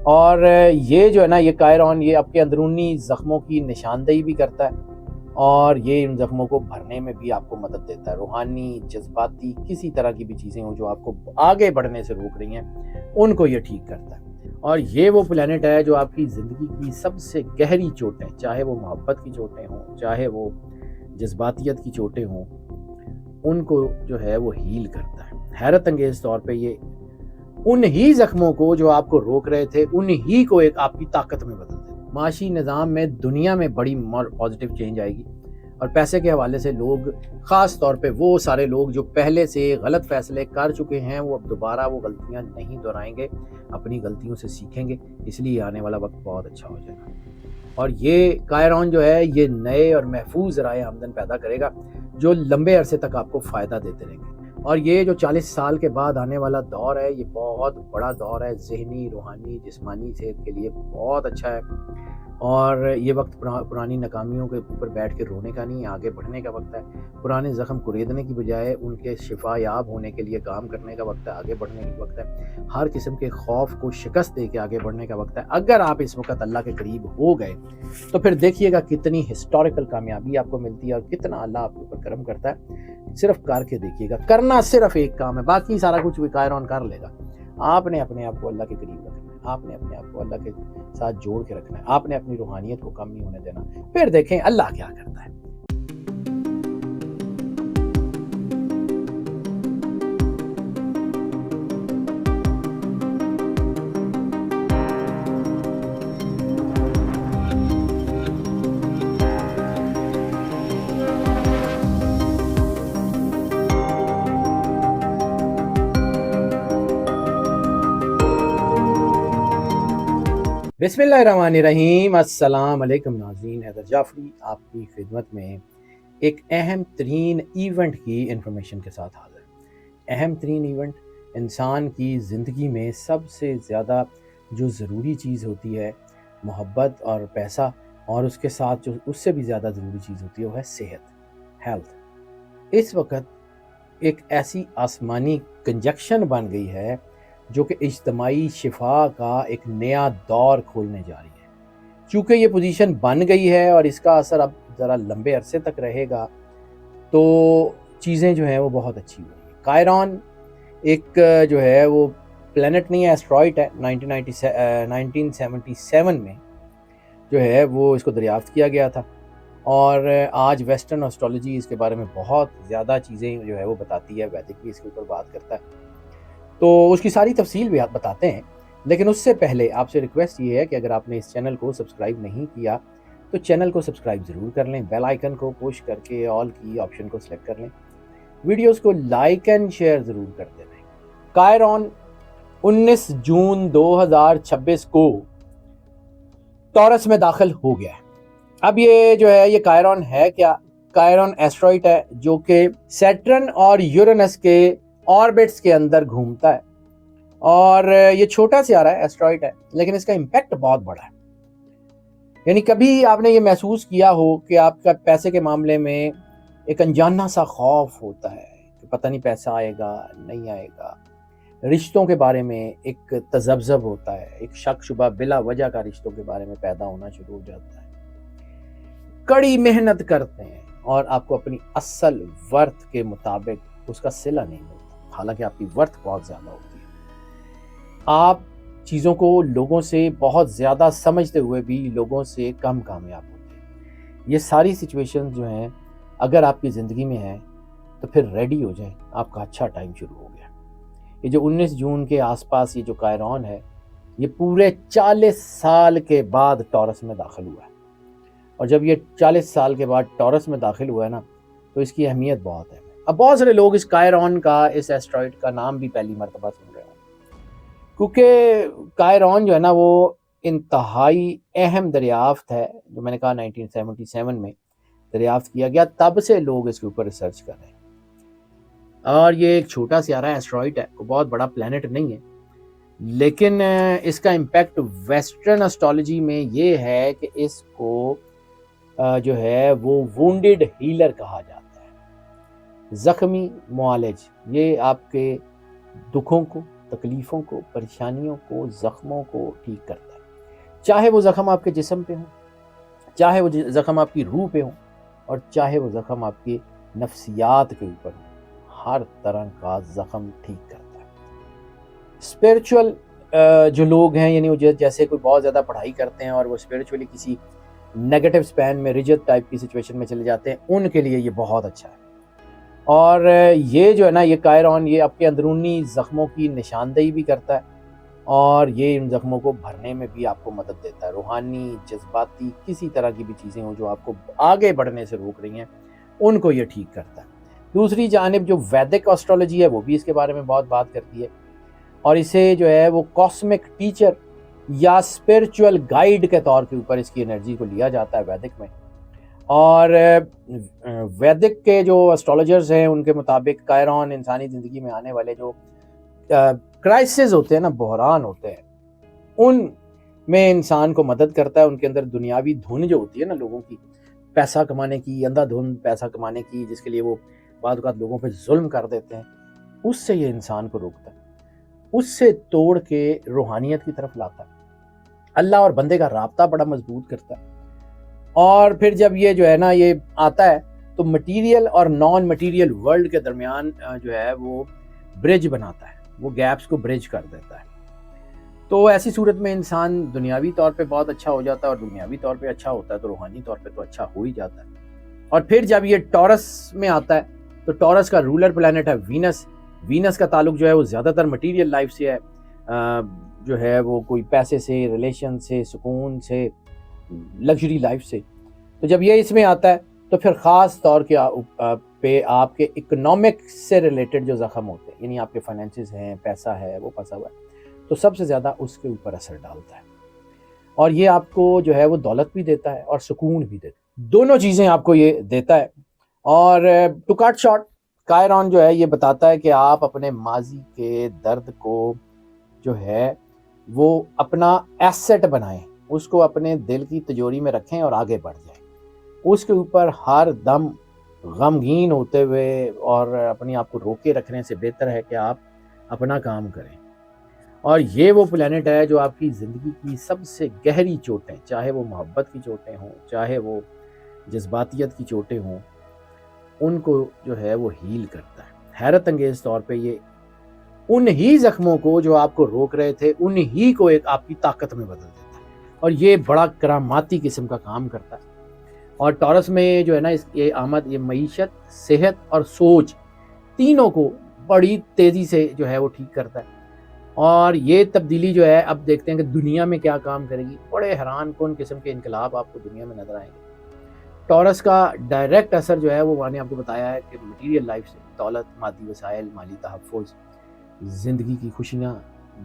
اور یہ جو ہے نا، یہ کائرون یہ آپ کے اندرونی زخموں کی نشاندہی بھی کرتا ہے، اور یہ ان زخموں کو بھرنے میں بھی آپ کو مدد دیتا ہے۔ روحانی، جذباتی، کسی طرح کی بھی چیزیں ہوں جو آپ کو آگے بڑھنے سے روک رہی ہیں، ان کو یہ ٹھیک کرتا ہے۔ اور یہ وہ پلینٹ ہے جو آپ کی زندگی کی سب سے گہری چوٹیں، چاہے وہ محبت کی چوٹیں ہوں، چاہے وہ جذباتیت کی چوٹیں ہوں، ان کو جو ہے وہ ہیل کرتا ہے۔ حیرت انگیز طور پہ یہ انہی زخموں کو جو آپ کو روک رہے تھے، انہی کو ایک آپ کی طاقت میں بدل دے۔ معاشی نظام میں دنیا میں بڑی پازیٹیو چینج آئے گی، اور پیسے کے حوالے سے لوگ، خاص طور پہ وہ سارے لوگ جو پہلے سے غلط فیصلے کر چکے ہیں، وہ اب دوبارہ وہ غلطیاں نہیں دہرائیں گے، اپنی غلطیوں سے سیکھیں گے، اس لیے آنے والا وقت بہت اچھا ہو جائے گا۔ اور یہ کائرون جو ہے یہ نئے اور محفوظ ذرائع آمدن پیدا کرے گا جو لمبے عرصے تک آپ کو فائدہ دیتے رہیں گے۔ اور یہ جو 40 سال کے بعد آنے والا دور ہے، یہ بہت بڑا دور ہے، ذہنی، روحانی، جسمانی صحت کے لیے بہت اچھا ہے۔ اور یہ وقت پرانی ناکامیوں کے اوپر بیٹھ کے رونے کا نہیں، آگے بڑھنے کا وقت ہے۔ پرانے زخم کریدنے کی بجائے ان کے شفا یاب ہونے کے لیے کام کرنے کا وقت ہے، آگے بڑھنے کا وقت ہے۔ ہر قسم کے خوف کو شکست دے کے آگے بڑھنے کا وقت ہے۔ اگر آپ اس وقت اللہ کے قریب ہو گئے تو پھر دیکھیے گا کتنی ہسٹوریکل کامیابی آپ کو ملتی ہے، اور کتنا اللہ آپ کے اوپر کرم کرتا ہے۔ صرف کر کے دیکھیے گا، کرنا صرف ایک کام ہے، باقی سارا کچھ کائرون کر لے گا۔ آپ نے اپنے آپ کو اللہ کے قریب رکھنا ہے، آپ نے اپنے آپ کو اللہ کے ساتھ جوڑ کے رکھنا ہے، آپ نے اپنی روحانیت کو کم نہیں ہونے دینا، پھر دیکھیں اللہ کیا کرتا ہے۔ بسم اللہ الرحمن الرحیم۔ السلام علیکم ناظرین، حیدر جعفری آپ کی خدمت میں ایک اہم ترین ایونٹ کی انفارمیشن کے ساتھ حاضر۔ اہم ترین ایونٹ انسان کی زندگی میں سب سے زیادہ جو ضروری چیز ہوتی ہے، محبت اور پیسہ، اور اس کے ساتھ جو اس سے بھی زیادہ ضروری چیز ہوتی ہے وہ ہے صحت، ہیلتھ۔ اس وقت ایک ایسی آسمانی کنجکشن بن گئی ہے جو کہ اجتماعی شفا کا ایک نیا دور کھولنے جا رہی ہے۔ چونکہ یہ پوزیشن بن گئی ہے اور اس کا اثر اب ذرا لمبے عرصے تک رہے گا، تو چیزیں جو ہیں وہ بہت اچھی ہو رہی ہیں۔ کائرون ایک جو ہے وہ پلینٹ نہیں ہے، ایسٹرائڈ ہے۔ 1977 میں جو ہے وہ اس کو دریافت کیا گیا تھا، اور آج ویسٹرن ایسٹرولوجی اس کے بارے میں بہت زیادہ چیزیں جو ہے وہ بتاتی ہے، ویدک بھی اس کے اوپر بات کرتا ہے، تو اس کی ساری تفصیل بھی آپ بتاتے ہیں۔ لیکن اس سے پہلے آپ سے ریکویسٹ یہ ہے کہ اگر آپ نے اس چینل کو سبسکرائب نہیں کیا تو چینل کو سبسکرائب ضرور کر لیں، بیل آئیکن کو پوش کر کے آل کی آپشن کو سلیکٹ کر لیں، ویڈیوز کو لائک اینڈ شیئر ضرور کرتے رہیں۔ کائرون 19 جون 2026 کو ٹورس میں داخل ہو گیا ہے۔ اب یہ جو ہے یہ کائرون ہے کیا؟ کائرون ایسٹرائڈ ہے جو کہ سیٹرن اور یورینس کے آربٹس کے اندر گھومتا ہے، اور یہ چھوٹا سیارہ ہے، ایسٹرائڈ ہے، لیکن اس کا امپیکٹ بہت بڑا ہے۔ یعنی کبھی آپ نے یہ محسوس کیا ہو کہ آپ کا پیسے کے معاملے میں ایک انجانا سا خوف ہوتا ہے کہ پتہ نہیں پیسہ آئے گا نہیں آئے گا، رشتوں کے بارے میں ایک تذبذب ہوتا ہے، ایک شک شبہ بلا وجہ کا رشتوں کے بارے میں پیدا ہونا شروع ہو جاتا ہے۔ کڑی محنت کرتے ہیں اور آپ کو اپنی اصل ورتھ کے مطابق اس کا صلہ نہیں ملتا، حالانکہ آپ کی ورتھ بہت زیادہ ہوتی ہے۔ آپ چیزوں کو لوگوں سے بہت زیادہ سمجھتے ہوئے بھی لوگوں سے کم کامیاب ہوتے ہیں۔ یہ ساری سچویشن جو ہیں اگر آپ کی زندگی میں ہیں تو پھر ریڈی ہو جائیں، آپ کا اچھا ٹائم شروع ہو گیا۔ یہ جو 19 جون کے آس پاس یہ جو کائرون ہے، یہ پورے 40 سال کے بعد ٹورس میں داخل ہوا ہے، اور جب یہ 40 سال کے بعد ٹورس میں داخل ہوا ہے نا، تو اس کی اہمیت بہت ہے۔ اب بہت سارے لوگ اس کائرون کا، اس ایسٹرائڈ کا نام بھی پہلی مرتبہ سن رہے ہیں، کیونکہ کائرون جو ہے نا وہ انتہائی اہم دریافت ہے، جو میں نے کہا 1977 میں دریافت کیا گیا، تب سے لوگ اس کے اوپر ریسرچ کر رہے ہیں۔ اور یہ ایک چھوٹا سیارہ ایسٹرائڈ ہے، کوئی بہت بڑا پلینٹ نہیں ہے، لیکن اس کا امپیکٹ ویسٹرن ایسٹرولوجی میں یہ ہے کہ اس کو جو ہے وہ وونڈڈ ہیلر کہا جاتا ہے، زخمی معالج۔ یہ آپ کے دکھوں کو، تکلیفوں کو، پریشانیوں کو، زخموں کو ٹھیک کرتا ہے، چاہے وہ زخم آپ کے جسم پہ ہوں، چاہے وہ زخم آپ کی روح پہ ہوں، اور چاہے وہ زخم آپ کی نفسیات کے اوپر ہوں، ہر طرح کا زخم ٹھیک کرتا ہے۔ اسپرچول جو لوگ ہیں، یعنی وہ جیسے کوئی بہت زیادہ پڑھائی کرتے ہیں اور وہ اسپرچولی کسی نیگیٹو اسپین میں، ریجت ٹائپ کی سچویشن میں چلے جاتے ہیں، ان کے لیے یہ بہت اچھا ہے۔ اور یہ جو ہے نا، یہ کائرون یہ آپ کے اندرونی زخموں کی نشاندہی بھی کرتا ہے، اور یہ ان زخموں کو بھرنے میں بھی آپ کو مدد دیتا ہے۔ روحانی، جذباتی، کسی طرح کی بھی چیزیں ہوں جو آپ کو آگے بڑھنے سے روک رہی ہیں، ان کو یہ ٹھیک کرتا ہے۔ دوسری جانب جو ویدک ایسٹرولوجی ہے، وہ بھی اس کے بارے میں بہت بات کرتی ہے، اور اسے جو ہے وہ کاسمک ٹیچر یا اسپرچول گائیڈ کے طور کے اوپر اس کی انرجی کو لیا جاتا ہے ویدک میں۔ اور ویدک کے جو اسٹرولوجرز ہیں، ان کے مطابق کائرون انسانی زندگی میں آنے والے جو کرائسس ہوتے ہیں نا، بحران ہوتے ہیں، ان میں انسان کو مدد کرتا ہے۔ ان کے اندر دنیاوی دھن جو ہوتی ہے نا لوگوں کی، پیسہ کمانے کی، اندھا دھن پیسہ کمانے کی، جس کے لیے وہ بعض اوقات لوگوں پہ ظلم کر دیتے ہیں، اس سے یہ انسان کو روکتا ہے، اس سے توڑ کے روحانیت کی طرف لاتا ہے، اللہ اور بندے کا رابطہ بڑا مضبوط کرتا ہے۔ اور پھر جب یہ جو ہے نا یہ آتا ہے تو مٹیریل اور نان مٹیریل ورلڈ کے درمیان جو ہے وہ برج بناتا ہے، وہ گیپس کو برج کر دیتا ہے۔ تو ایسی صورت میں انسان دنیاوی طور پہ بہت اچھا ہو جاتا ہے، اور دنیاوی طور پہ اچھا ہوتا ہے تو روحانی طور پہ تو اچھا ہو ہی جاتا ہے۔ اور پھر جب یہ ٹورس میں آتا ہے تو ٹورس کا رولر پلانٹ ہے وینس۔ وینس کا تعلق جو ہے وہ زیادہ تر مٹیریل لائف سے ہے، جو ہے وہ کوئی پیسے سے، ریلیشن سے، سکون سے، لگژری لائف سے۔ تو جب یہ اس میں آتا ہے تو پھر خاص طور پہ آپ کے اکنامک سے ریلیٹڈ جو زخم ہوتے ہیں، یعنی آپ کے فائنینسز ہیں، پیسہ ہے، وہ پھنسا ہوا ہے، تو سب سے زیادہ اس کے اوپر اثر ڈالتا ہے، اور یہ آپ کو جو ہے وہ دولت بھی دیتا ہے اور سکون بھی دیتا ہے، دونوں چیزیں آپ کو یہ دیتا ہے۔ اور ٹو کٹ شارٹ، کائرون جو ہے یہ بتاتا ہے کہ آپ اپنے ماضی کے درد کو جو ہے وہ اپنا ایسٹ بنائیں، اس کو اپنے دل کی تجوری میں رکھیں اور آگے بڑھ جائیں، اس کے اوپر ہر دم غمگین ہوتے ہوئے اور اپنی آپ کو روکے رکھنے سے بہتر ہے کہ آپ اپنا کام کریں۔ اور یہ وہ پلانٹ ہے جو آپ کی زندگی کی سب سے گہری چوٹیں، چاہے وہ محبت کی چوٹیں ہوں، چاہے وہ جذباتیت کی چوٹیں ہوں، ان کو جو ہے وہ ہیل کرتا ہے۔ حیرت انگیز طور پہ یہ انہی زخموں کو جو آپ کو روک رہے تھے، انہی کو ایک آپ کی طاقت میں بدل دیتا ہے، اور یہ بڑا کراماتی قسم کا کام کرتا ہے۔ اور ٹورس میں جو ہے نا یہ آمد، یہ معیشت، صحت اور سوچ تینوں کو بڑی تیزی سے جو ہے وہ ٹھیک کرتا ہے۔ اور یہ تبدیلی جو ہے اب دیکھتے ہیں کہ دنیا میں کیا کام کرے گی، بڑے حیران کن قسم کے انقلاب آپ کو دنیا میں نظر آئیں گے۔ ٹورس کا ڈائریکٹ اثر جو ہے وہ میں نے آپ کو بتایا ہے کہ مٹیریل لائف سے، دولت، مادی وسائل، مالی تحفظ، زندگی کی خوشیاں،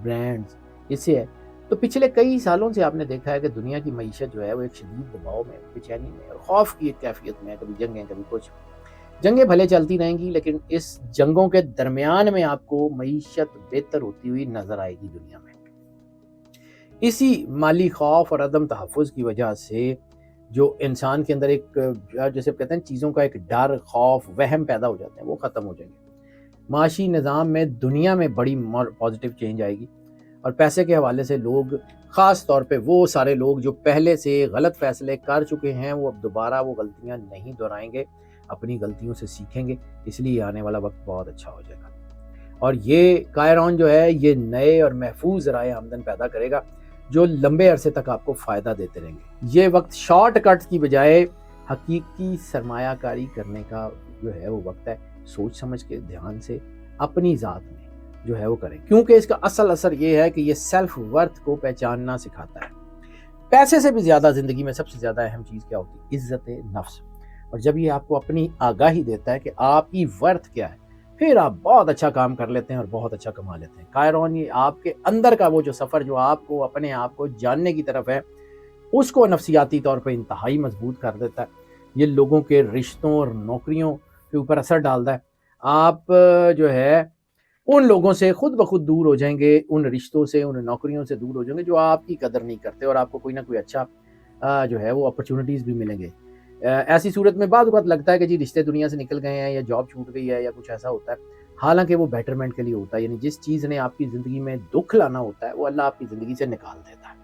برانڈز، اس سے ہے۔ تو پچھلے کئی سالوں سے آپ نے دیکھا ہے کہ دنیا کی معیشت جو ہے وہ ایک شدید دباؤ میں، بے چینی میں اور خوف کی ایک کیفیت میں ہے، کبھی جنگیں، کبھی کچھ۔ جنگیں بھلے چلتی رہیں گی، لیکن اس جنگوں کے درمیان میں آپ کو معیشت بہتر ہوتی ہوئی نظر آئے گی دنیا میں۔ اسی مالی خوف اور عدم تحفظ کی وجہ سے جو انسان کے اندر ایک جیسے کہتے ہیں چیزوں کا ایک ڈر، خوف، وہم پیدا ہو جاتے ہیں، وہ ختم ہو جائیں گے۔ معاشی نظام میں دنیا میں بڑی پازیٹیو چینج آئے گی، اور پیسے کے حوالے سے لوگ، خاص طور پہ وہ سارے لوگ جو پہلے سے غلط فیصلے کر چکے ہیں، وہ اب دوبارہ وہ غلطیاں نہیں دہرائیں گے، اپنی غلطیوں سے سیکھیں گے، اس لیے آنے والا وقت بہت اچھا ہو جائے گا۔ اور یہ کائرون جو ہے یہ نئے اور محفوظ ذرائع آمدن پیدا کرے گا جو لمبے عرصے تک آپ کو فائدہ دیتے رہیں گے۔ یہ وقت شارٹ کٹس کی بجائے حقیقی سرمایہ کاری کرنے کا جو ہے وہ وقت ہے۔ سوچ سمجھ کے دھیان سے اپنی ذات میں جو ہے وہ کریں، کیونکہ اس کا اصل اثر یہ ہے کہ یہ سیلف ورتھ کو پہچاننا سکھاتا ہے۔ پیسے سے بھی زیادہ زندگی میں سب سے زیادہ اہم چیز کیا ہوتی ہے؟ عزت نفس۔ اور جب یہ آپ کو اپنی آگاہی دیتا ہے کہ آپ کی ورتھ کیا ہے، پھر آپ بہت اچھا کام کر لیتے ہیں اور بہت اچھا کما لیتے ہیں۔ کائرون یہ آپ کے اندر کا وہ جو سفر جو آپ کو اپنے آپ کو جاننے کی طرف ہے، اس کو نفسیاتی طور پہ انتہائی مضبوط کر دیتا ہے۔ یہ لوگوں کے رشتوں اور نوکریوں کے اوپر اثر ڈالتا ہے۔ آپ جو ہے ان لوگوں سے خود بخود دور ہو جائیں گے، ان رشتوں سے، ان نوکریوں سے دور ہو جائیں گے جو آپ کی قدر نہیں کرتے، اور آپ کو کوئی نہ کوئی اچھا جو ہے وہ اپرچونٹیز بھی ملیں گے۔ ایسی صورت میں بعض اوقات لگتا ہے کہ جی رشتے دنیا سے نکل گئے ہیں، یا جاب چھوٹ گئی ہے، یا کچھ ایسا ہوتا ہے۔ حالانکہ وہ بیٹرمنٹ کے لیے ہوتا ہے، یعنی جس چیز نے آپ کی زندگی میں دکھ لانا ہوتا ہے وہ اللہ آپ کی زندگی سے نکال دیتا ہے۔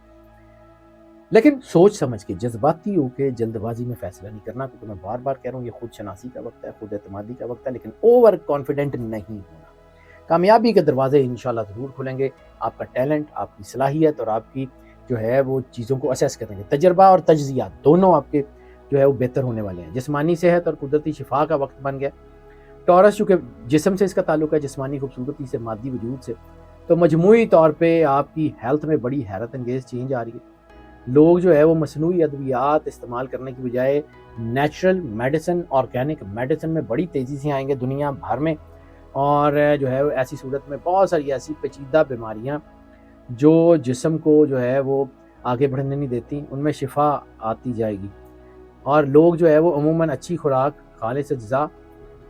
لیکن سوچ سمجھ کے، جذباتی ہو کے جلد بازی میں فیصلہ نہیں کرنا، کیونکہ میں بار بار کہہ رہا ہوں یہ خود شناسی کا وقت ہے، خود اعتمادی کا وقت ہے، لیکن اوور کانفیڈنٹ نہیں ہونا۔ کامیابی کے دروازے انشاءاللہ ضرور کھلیں گے، آپ کا ٹیلنٹ، آپ کی صلاحیت اور آپ کی جو ہے وہ چیزوں کو اسیس کریں گے، تجربہ اور تجزیات دونوں آپ کے جو ہے وہ بہتر ہونے والے ہیں۔ جسمانی صحت اور قدرتی شفا کا وقت بن گیا۔ ٹورس چونکہ جسم سے اس کا تعلق ہے، جسمانی خوبصورتی سے، مادی وجود سے، تو مجموعی طور پہ آپ کی ہیلتھ میں بڑی حیرت انگیز چینج آ رہی ہے۔ لوگ جو ہے وہ مصنوعی ادویات استعمال کرنے کی بجائے نیچرل میڈیسن، آرگینک میڈیسن میں بڑی تیزی سے آئیں گے دنیا بھر میں، اور جو ہے ایسی صورت میں بہت ساری ایسی پیچیدہ بیماریاں جو جسم کو جو ہے وہ آگے بڑھنے نہیں دیتی، ان میں شفا آتی جائے گی، اور لوگ جو ہے وہ عموماً اچھی خوراک، خالص اجزاء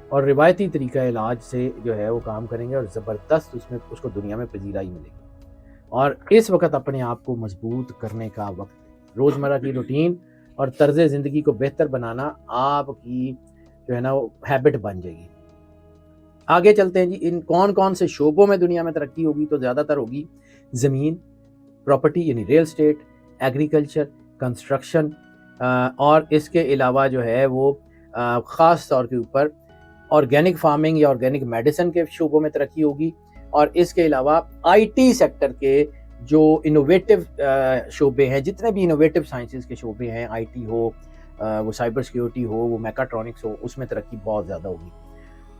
اور روایتی طریقہ علاج سے جو ہے وہ کام کریں گے، اور زبردست اس کو دنیا میں پذیرائی ملے گی۔ اور اس وقت اپنے آپ کو مضبوط کرنے کا وقت ہے۔ روزمرہ کی روٹین اور طرز زندگی کو بہتر بنانا آپ کی جو ہے نا وہ ہیبٹ بن جائے گی۔ آگے چلتے ہیں جی، ان کون کون سے شعبوں میں دنیا میں ترقی ہوگی؟ تو زیادہ تر ہوگی زمین، پراپرٹی یعنی ریل اسٹیٹ، ایگریکلچر، کنسٹرکشن، اور اس کے علاوہ جو ہے وہ خاص طور کے اوپر آرگینک فارمنگ یا آرگینک میڈیسن کے شعبوں میں ترقی ہوگی، اور اس کے علاوہ آئی ٹی سیکٹر کے جو انوویٹو شعبے ہیں، جتنے بھی انوویٹو سائنسز کے شعبے ہیں، آئی ٹی ہو، وہ سائبر سیکیورٹی ہو، وہ میکاٹرونکس ہو، اس میں ترقی بہت زیادہ ہوگی۔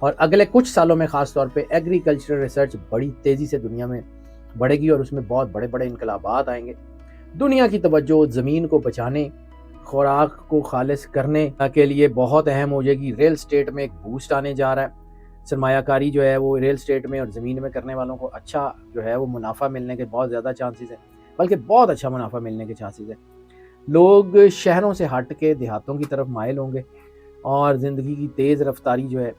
اور اگلے کچھ سالوں میں خاص طور پہ ایگریکلچرل ریسرچ بڑی تیزی سے دنیا میں بڑھے گی، اور اس میں بہت بڑے بڑے انقلابات آئیں گے۔ دنیا کی توجہ زمین کو بچانے، خوراک کو خالص کرنے کے لیے بہت اہم ہو جائے گی۔ ریل اسٹیٹ میں ایک بوسٹ آنے جا رہا ہے، سرمایہ کاری جو ہے وہ ریل اسٹیٹ میں اور زمین میں کرنے والوں کو اچھا جو ہے وہ منافع ملنے کے بہت زیادہ چانسز ہیں، بلکہ بہت اچھا منافع ملنے کے چانسز ہیں۔ لوگ شہروں سے ہٹ کے دیہاتوں کی طرف مائل ہوں گے، اور زندگی کی تیز رفتاری جو ہے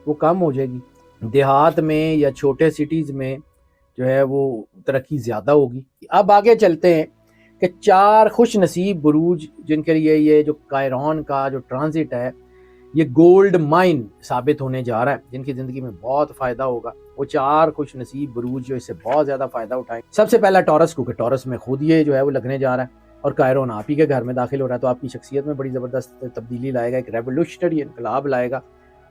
وہ کم ہو جائے گی۔ دیہات میں یا چھوٹے سٹیز میں جو ہے وہ ترقی زیادہ ہوگی۔ اب آگے چلتے ہیں کہ 4 خوش نصیب بروج جن کے لیے یہ جو کائرون کا جو ٹرانزٹ ہے یہ گولڈ مائن ثابت ہونے جا رہا ہے، جن کی زندگی میں بہت فائدہ ہوگا، وہ 4 خوش نصیب بروج جو اس سے بہت زیادہ فائدہ اٹھائیں۔ سب سے پہلا ٹورس، کیونکہ ٹورس میں خود یہ جو ہے وہ لگنے جا رہا ہے، اور کائرون آپ ہی کے گھر میں داخل ہو رہا ہے، تو آپ کی شخصیت میں بڑی زبردست تبدیلی لائے گا، ایک ریولوشنری انقلاب لائے گا۔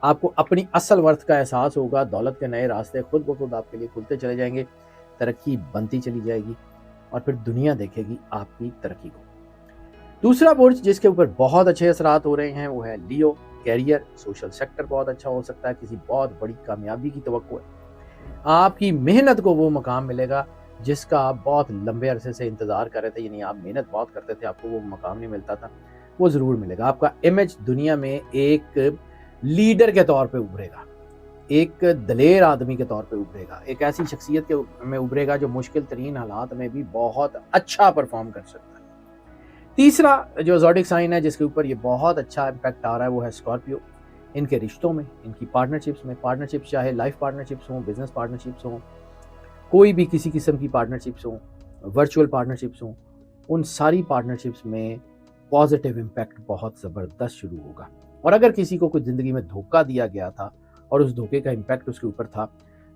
آپ کو اپنی اصل ورتھ کا احساس ہوگا، دولت کے نئے راستے خود بخود آپ کے لیے کھلتے چلے جائیں گے، ترقی بنتی چلی جائے گی، اور پھر دنیا دیکھے گی آپ کی ترقی کو۔ دوسرا برج جس کے اوپر بہت اچھے اثرات ہو رہے ہیں وہ ہے لیو، کیریئر، سوشل سیکٹر بہت اچھا ہو سکتا ہے، کسی بہت بڑی کامیابی کی توقع ہے۔ آپ کی محنت کو وہ مقام ملے گا جس کا آپ بہت لمبے عرصے سے انتظار کر رہے تھے، یعنی آپ محنت بہت کرتے تھے، آپ کو وہ مقام نہیں ملتا تھا، وہ ضرور ملے گا۔ آپ کا امیج دنیا میں ایک لیڈر کے طور پہ ابھرے گا، ایک دلیر آدمی کے طور پہ ابھرے گا، ایک ایسی شخصیت میں ابھرے گا جو مشکل ترین حالات میں بھی بہت اچھا پرفارم کر سکتا ہے۔ تیسرا جو زوڈک سائن ہے جس کے اوپر یہ بہت اچھا امپیکٹ آ رہا ہے وہ ہے اسکارپیو۔ ان کے رشتوں میں، ان کی پارٹنرشپس چاہے لائف پارٹنرشپس ہوں، بزنس پارٹنرشپس ہوں، کوئی بھی کسی قسم کی پارٹنرشپس ہوں، ورچوئل پارٹنرشپس ہوں، ان ساری پارٹنرشپس میں پازیٹیو امپیکٹ بہت زبردست شروع ہوگا۔ اور اگر کسی کو کوئی زندگی میں دھوکہ دیا گیا تھا اور اس دھوکے کا امپیکٹ اس کے اوپر تھا،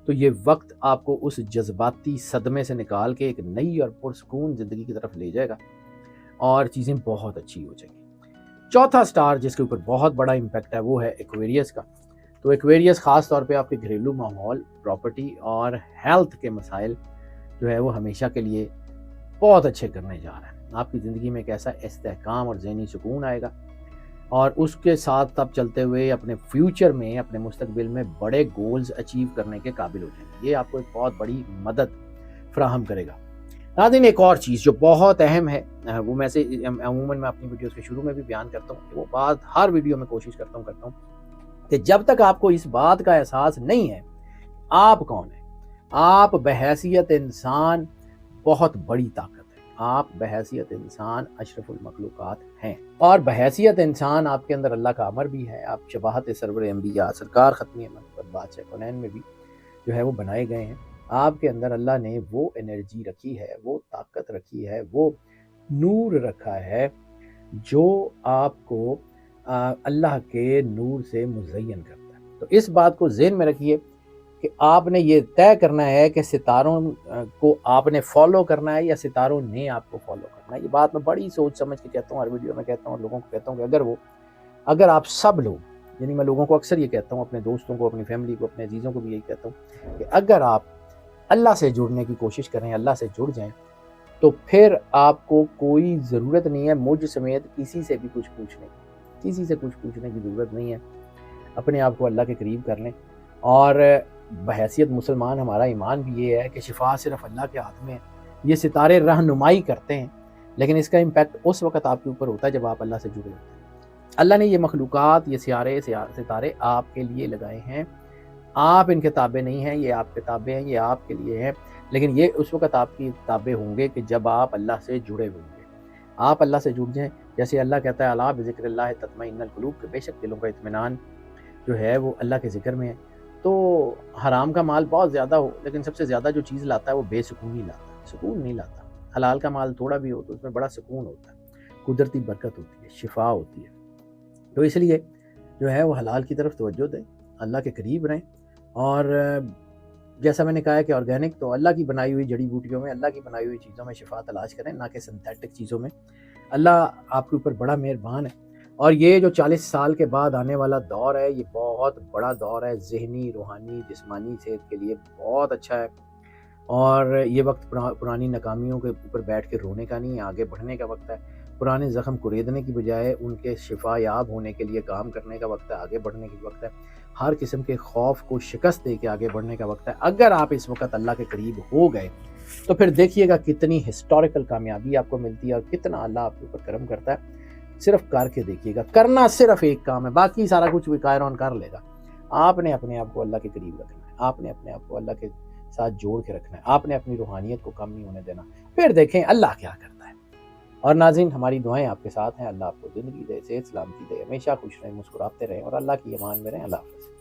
تو یہ وقت آپ کو اس جذباتی صدمے سے نکال کے ایک نئی اور پرسکون زندگی کی طرف لے جائے گا، اور چیزیں بہت اچھی ہو جائیں گی۔ چوتھا سٹار جس کے اوپر بہت بڑا امپیکٹ ہے وہ ہے ایکویریس کا۔ تو ایکویریس خاص طور پہ آپ کے گھریلو ماحول، پراپرٹی اور ہیلتھ کے مسائل جو ہے وہ ہمیشہ کے لیے بہت اچھے کرنے جا رہا ہے۔ آپ کی زندگی میں ایک ایسا استحکام اور ذہنی سکون آئے گا، اور اس کے ساتھ تب چلتے ہوئے اپنے فیوچر میں، اپنے مستقبل میں بڑے گولز اچیو کرنے کے قابل ہو جائیں گے۔ یہ آپ کو ایک بہت بڑی مدد فراہم کرے گا۔ ناظرین، ایک اور چیز جو بہت اہم ہے، وہ میں سے عموماً میں اپنی ویڈیوز کے شروع میں بھی بیان کرتا ہوں، کہ وہ بات ہر ویڈیو میں کوشش کرتا ہوں کہ جب تک آپ کو اس بات کا احساس نہیں ہے آپ کون ہیں، آپ بحیثیت انسان بہت بڑی طاقت ہے، آپ بحیثیت انسان اشرف المخلوقات ہیں، اور بحیثیت انسان آپ کے اندر اللہ کا امر بھی ہے، آپ شباہت سرور انبیاء سرکار ختمی محمد بادشاہ کونین میں بھی جو ہے وہ بنائے گئے ہیں۔ آپ کے اندر اللہ نے وہ انرجی رکھی ہے، وہ طاقت رکھی ہے، وہ نور رکھا ہے جو آپ کو اللہ کے نور سے مزین کرتا ہے۔ تو اس بات کو ذہن میں رکھیے کہ آپ نے یہ طے کرنا ہے کہ ستاروں کو آپ نے فالو کرنا ہے یا ستاروں نے آپ کو فالو کرنا ہے۔ یہ بات میں بڑی سوچ سمجھ کے کہتا ہوں، ہر ویڈیو میں کہتا ہوں، اور لوگوں کو کہتا ہوں کہ اگر آپ سب لوگ، یعنی میں لوگوں کو اکثر یہ کہتا ہوں، اپنے دوستوں کو، اپنی فیملی کو، اپنے عزیزوں کو بھی یہی کہتا ہوں کہ اگر آپ اللہ سے جڑنے کی کوشش کریں، اللہ سے جڑ جائیں، تو پھر آپ کو کوئی ضرورت نہیں ہے مجھ سمیت کسی سے بھی کچھ پوچھنے کی، کسی سے کچھ پوچھنے کی ضرورت نہیں ہے۔ اپنے آپ کو اللہ کے قریب کر لیں، اور بحیثیت مسلمان ہمارا ایمان بھی یہ ہے کہ شفا صرف اللہ کے ہاتھ میں ہے۔ یہ ستارے رہنمائی کرتے ہیں، لیکن اس کا امپیکٹ اس وقت آپ کے اوپر ہوتا ہے جب آپ اللہ سے جڑے ہوتے ہیں۔ اللہ نے یہ مخلوقات، یہ ستارے آپ کے لیے لگائے ہیں، آپ ان کے تابع نہیں ہیں، یہ آپ کے تابع ہیں، یہ آپ کے لیے ہیں، لیکن یہ اس وقت آپ کی تابع ہوں گے کہ جب آپ اللہ سے جڑے ہوئیں گے۔ آپ اللہ سے جڑ جائیں، جیسے اللہ کہتا ہے الا بذکر اللہ تطمئن القلوب، کہ بے شک دلوں کا اطمینان جو ہے وہ اللہ کے ذکر میں ہے۔ تو حرام کا مال بہت زیادہ ہو، لیکن سب سے زیادہ جو چیز لاتا ہے وہ بے سکونی لاتا ہے، سکون نہیں لاتا۔ حلال کا مال تھوڑا بھی ہو تو اس میں بڑا سکون ہوتا ہے، قدرتی برکت ہوتی ہے، شفا ہوتی ہے۔ تو اس لیے جو ہے وہ حلال کی طرف توجہ دیں، اللہ کے قریب رہیں، اور جیسا میں نے کہا ہے کہ آرگینک تو اللہ کی بنائی ہوئی جڑی بوٹیوں میں، اللہ کی بنائی ہوئی چیزوں میں شفا تلاش کریں، نہ کہ سنتھیٹک چیزوں میں۔ اللہ آپ کے اوپر بڑا مہربان ہے، اور یہ جو 40 سال کے بعد آنے والا دور ہے، یہ بہت بڑا دور ہے، ذہنی، روحانی، جسمانی صحت کے لیے بہت اچھا ہے۔ اور یہ وقت پرانی ناکامیوں کے اوپر بیٹھ کے رونے کا نہیں، آگے بڑھنے کا وقت ہے۔ پرانے زخم کوریدنے کی بجائے ان کے شفا یاب ہونے کے لیے کام کرنے کا وقت ہے، آگے بڑھنے کی وقت ہے۔ ہر قسم کے خوف کو شکست دے کے آگے بڑھنے کا وقت ہے۔ اگر آپ اس وقت اللہ کے قریب ہو گئے تو پھر دیکھیے گا کتنی ہسٹوریکل کامیابی آپ کو ملتی ہے، اور کتنا اللہ آپ کے اوپر کرم کرتا ہے۔ صرف کر کے دیکھیے گا، کرنا صرف ایک کام ہے، باقی سارا کچھ وکائرون کر لے گا۔ آپ نے اپنے آپ کو اللہ کے قریب رکھنا ہے، آپ نے اپنے آپ کو اللہ کے ساتھ جوڑ کے رکھنا ہے، آپ نے اپنی روحانیت کو کم نہیں ہونے دینا، پھر دیکھیں اللہ کیا کرتا ہے۔ اور ناظرین، ہماری دعائیں آپ کے ساتھ ہیں، اللہ آپ کو زندگی دے، صحت سلامتی دے، ہمیشہ خوش رہیں، مسکراتے رہیں، اور اللہ کی امان میں رہیں۔ اللہ حافظ۔